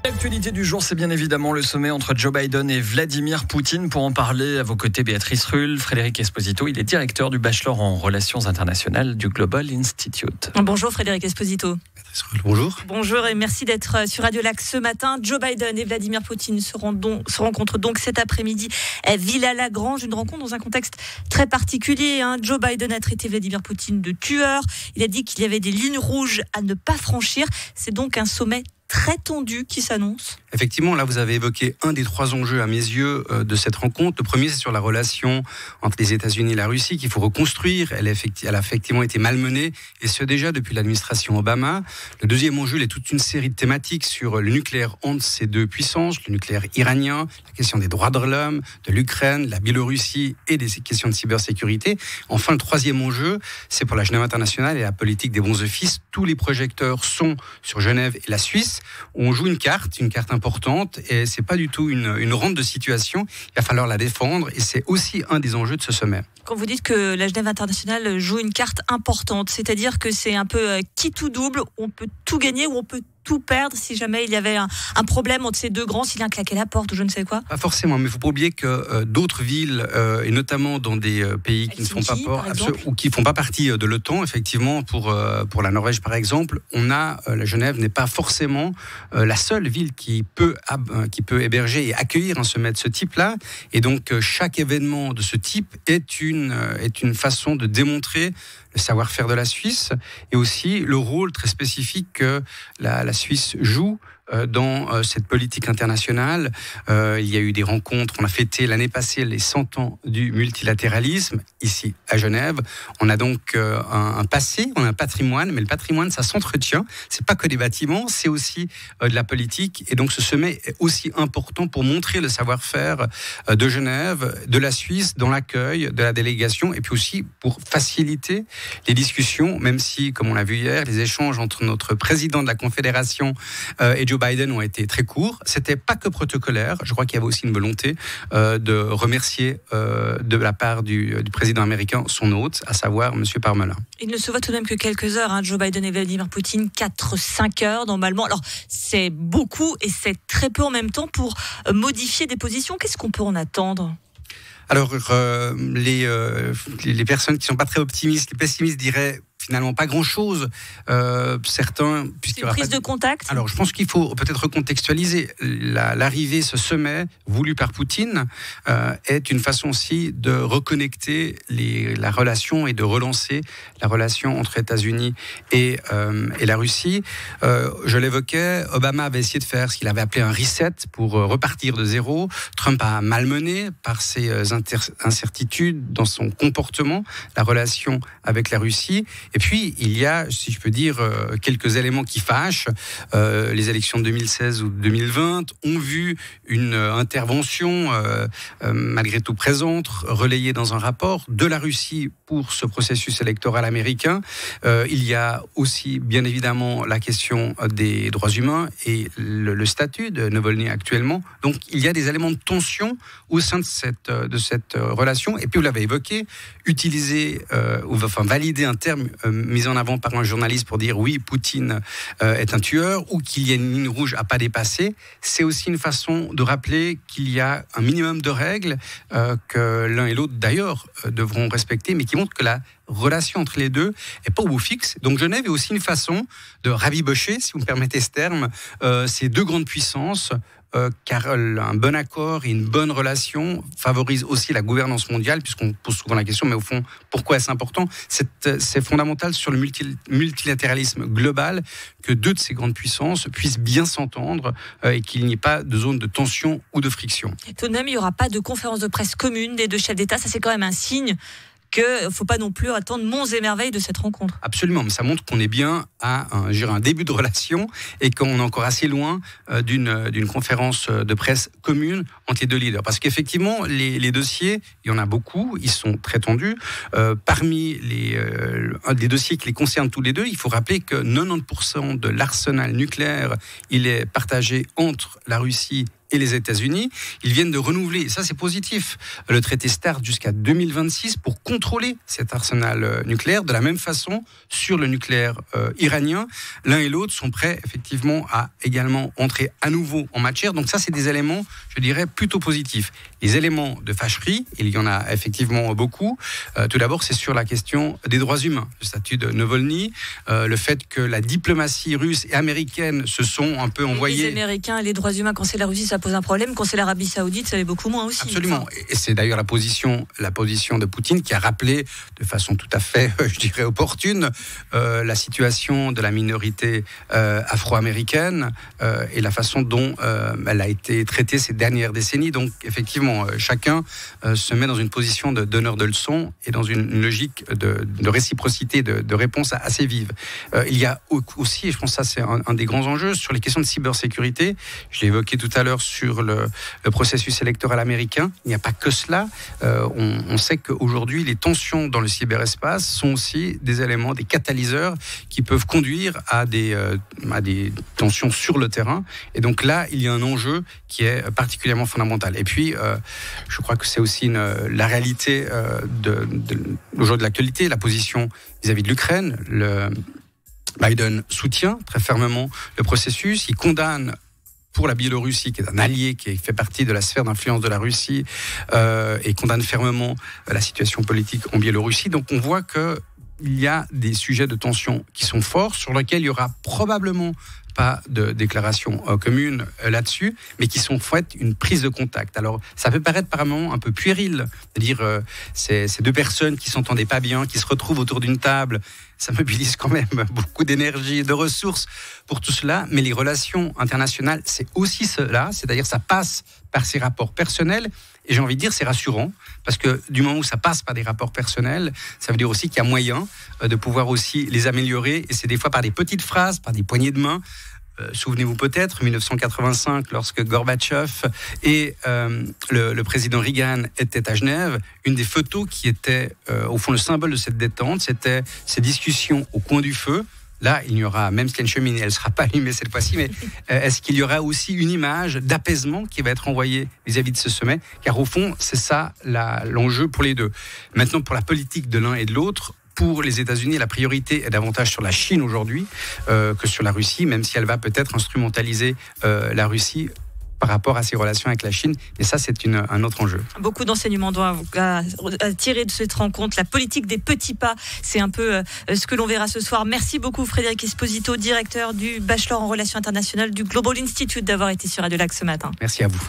L'actualité du jour, c'est bien évidemment le sommet entre Joe Biden et Vladimir Poutine. Pour en parler, à vos côtés, Béatrice Rulle, Frédéric Esposito. Il est directeur du bachelor en relations internationales du Global Institute. Bonjour Frédéric Esposito. Béatrice Rulle, bonjour. Bonjour et merci d'être sur Radio Lac ce matin. Joe Biden et Vladimir Poutine se rencontrent donc cet après-midi à Villa-Lagrange. Une rencontre dans un contexte très particulier. Joe Biden a traité Vladimir Poutine de tueur. Il a dit qu'il y avait des lignes rouges à ne pas franchir. C'est donc un sommet très tendu qui s'annonce. Effectivement, là, vous avez évoqué un des trois enjeux à mes yeux de cette rencontre. Le premier, c'est sur la relation entre les États-Unis et la Russie qu'il faut reconstruire. Elle a effectivement été malmenée, et ce déjà depuis l'administration Obama. Le deuxième enjeu, il y a toute une série de thématiques sur le nucléaire entre ces deux puissances, le nucléaire iranien, la question des droits de l'homme, de l'Ukraine, la Biélorussie et des questions de cybersécurité. Enfin, le troisième enjeu, c'est pour la Genève internationale et la politique des bons offices. Tous les projecteurs sont sur Genève et la Suisse. On joue une carte importante, et c'est pas du tout une rente de situation. Il va falloir la défendre, et c'est aussi un des enjeux de ce sommet. Quand vous dites que la Genève internationale joue une carte importante, c'est-à-dire que c'est un peu qui tout double, on peut tout gagner ou on peut tout perdre si jamais il y avait un problème entre ces deux grands, s'il y a un claqué la porte ou je ne sais quoi? Pas forcément, mais il ne faut pas oublier que d'autres villes, et notamment dans des pays qui ne font pas ou qui font pas partie de l'OTAN, effectivement, pour la Norvège par exemple, la Genève n'est pas forcément la seule ville qui peut héberger et accueillir un sommet de ce type-là. Et donc chaque événement de ce type est une façon de démontrer le savoir-faire de la Suisse, et aussi le rôle très spécifique que la Suisse joue dans cette politique internationale. Il y a eu des rencontres, on a fêté l'année passée les 100 ans du multilatéralisme ici à Genève. On a donc un passé, on a un patrimoine, mais le patrimoine, ça s'entretient. C'est pas que des bâtiments, c'est aussi de la politique, et donc ce sommet est aussi important pour montrer le savoir-faire de Genève, de la Suisse dans l'accueil de la délégation, et puis aussi pour faciliter les discussions, même si, comme on l'a vu hier, les échanges entre notre président de la Confédération et Joe Biden ont été très courts. C'était pas que protocolaire. Je crois qu'il y avait aussi une volonté de remercier de la part du président américain son hôte, à savoir M. Parmelin. Il ne se voit tout de même que quelques heures, Joe Biden et Vladimir Poutine, 4-5 heures normalement. Alors c'est beaucoup et c'est très peu en même temps pour modifier des positions. Qu'est-ce qu'on peut en attendre ? Alors, les personnes qui ne sont pas très optimistes, les pessimistes diraient finalement pas grand-chose. Certains... Une prise de contact ? Alors, je pense qu'il faut peut-être recontextualiser. L'arrivée, ce sommet voulu par Poutine, est une façon aussi de reconnecter la relation et de relancer la relation entre États-Unis et la Russie. Je l'évoquais, Obama avait essayé de faire ce qu'il avait appelé un reset pour repartir de zéro. Trump a malmené par ses incertitudes dans son comportement la relation avec la Russie. Et puis, il y a, si je peux dire, quelques éléments qui fâchent. Les élections de 2016 ou 2020 ont vu une intervention, malgré tout présente, relayée dans un rapport de la Russie pour ce processus électoral américain. Il y a aussi, bien évidemment, la question des droits humains et le statut de Navalny actuellement. Donc, il y a des éléments de tension au sein de cette relation. Et puis, vous l'avez évoqué, valider un terme mis en avant par un journaliste pour dire oui, Poutine est un tueur, ou qu'il y a une ligne rouge à pas dépasser, c'est aussi une façon de rappeler qu'il y a un minimum de règles que l'un et l'autre d'ailleurs devront respecter, mais qui montrent que la relation entre les deux n'est pas au bout fixe. Donc Genève est aussi une façon de rabibocher, si vous me permettez ce terme, ces deux grandes puissances, car un bon accord et une bonne relation favorise aussi la gouvernance mondiale, puisqu'on pose souvent la question, mais au fond, pourquoi est-ce important ? C'est fondamental sur le multilatéralisme global que deux de ces grandes puissances puissent bien s'entendre et qu'il n'y ait pas de zone de tension ou de friction. Et tout de même, il n'y aura pas de conférence de presse commune des deux chefs d'État, ça c'est quand même un signe qu'il ne faut pas non plus attendre monts et merveilles de cette rencontre. Absolument, mais ça montre qu'on est bien à un début de relation et qu'on est encore assez loin d'une conférence de presse commune entre les deux leaders. Parce qu'effectivement, les dossiers, il y en a beaucoup, ils sont très tendus. Parmi les dossiers qui les concernent tous les deux, il faut rappeler que 90% de l'arsenal nucléaire, il est partagé entre la Russie et les États-Unis, ils viennent de renouveler, et ça c'est positif, le traité START jusqu'à 2026 pour contrôler cet arsenal nucléaire. De la même façon, sur le nucléaire iranien, l'un et l'autre sont prêts effectivement à également entrer à nouveau en matière. Donc ça, c'est des éléments, je dirais, plutôt positifs. Les éléments de fâcherie, il y en a effectivement beaucoup. Tout d'abord, c'est sur la question des droits humains, le statut de Navalny, le fait que la diplomatie russe et américaine se sont un peu envoyés. Les Américains et les droits humains, quand c'est la Russie, ça pose un problème. Quand c'est l'Arabie Saoudite, ça l'est beaucoup moins aussi. Absolument. Et c'est d'ailleurs la position de Poutine qui a rappelé de façon tout à fait, je dirais, opportune, la situation de la minorité afro-américaine et la façon dont elle a été traitée ces dernières décennies. Donc, effectivement, chacun se met dans une position de donneur de leçons et dans une logique de réciprocité, de réponse assez vive. Il y a aussi, et je pense que ça c'est un des grands enjeux, sur les questions de cybersécurité. Je l'ai évoqué tout à l'heure sur le processus électoral américain. Il n'y a pas que cela. On sait qu'aujourd'hui, les tensions dans le cyberespace sont aussi des éléments, des catalyseurs qui peuvent conduire à des tensions sur le terrain. Et donc là, il y a un enjeu qui est particulièrement fondamental. Et puis, je crois que c'est aussi la réalité aujourd'hui de l'actualité, la position vis-à-vis de l'Ukraine. Biden soutient très fermement le processus. Il condamne pour la Biélorussie, qui est un allié, qui fait partie de la sphère d'influence de la Russie, et condamne fermement la situation politique en Biélorussie. Donc on voit qu'il y a des sujets de tension qui sont forts, sur lesquels il y aura probablement pas de déclaration commune là-dessus, mais qui sont faites une prise de contact. Alors, ça peut paraître par un moment un peu puéril, de dire ces deux personnes qui s'entendaient pas bien, qui se retrouvent autour d'une table, ça mobilise quand même beaucoup d'énergie, de ressources pour tout cela, mais les relations internationales, c'est aussi cela, c'est-à-dire ça passe par ces rapports personnels, et j'ai envie de dire c'est rassurant, parce que du moment où ça passe par des rapports personnels, ça veut dire aussi qu'il y a moyen de pouvoir aussi les améliorer, et c'est des fois par des petites phrases, par des poignées de main. Souvenez-vous peut-être, 1985, lorsque Gorbatchev et le président Reagan étaient à Genève, une des photos qui était au fond le symbole de cette détente, c'était ces discussions au coin du feu. Là, il y aura, même s'il y a une cheminée, elle ne sera pas allumée cette fois-ci, mais est-ce qu'il y aura aussi une image d'apaisement qui va être envoyée vis-à-vis de ce sommet? Car au fond, c'est ça l'enjeu pour les deux. Maintenant, pour la politique de l'un et de l'autre, pour les États-Unis, la priorité est davantage sur la Chine aujourd'hui que sur la Russie, même si elle va peut-être instrumentaliser la Russie par rapport à ses relations avec la Chine. Et ça, c'est un autre enjeu. Beaucoup d'enseignements à tirer de cette rencontre. La politique des petits pas, c'est un peu ce que l'on verra ce soir. Merci beaucoup Frédéric Esposito, directeur du Bachelor en Relations Internationales du Global Institute, d'avoir été sur Radio Lac ce matin. Merci à vous.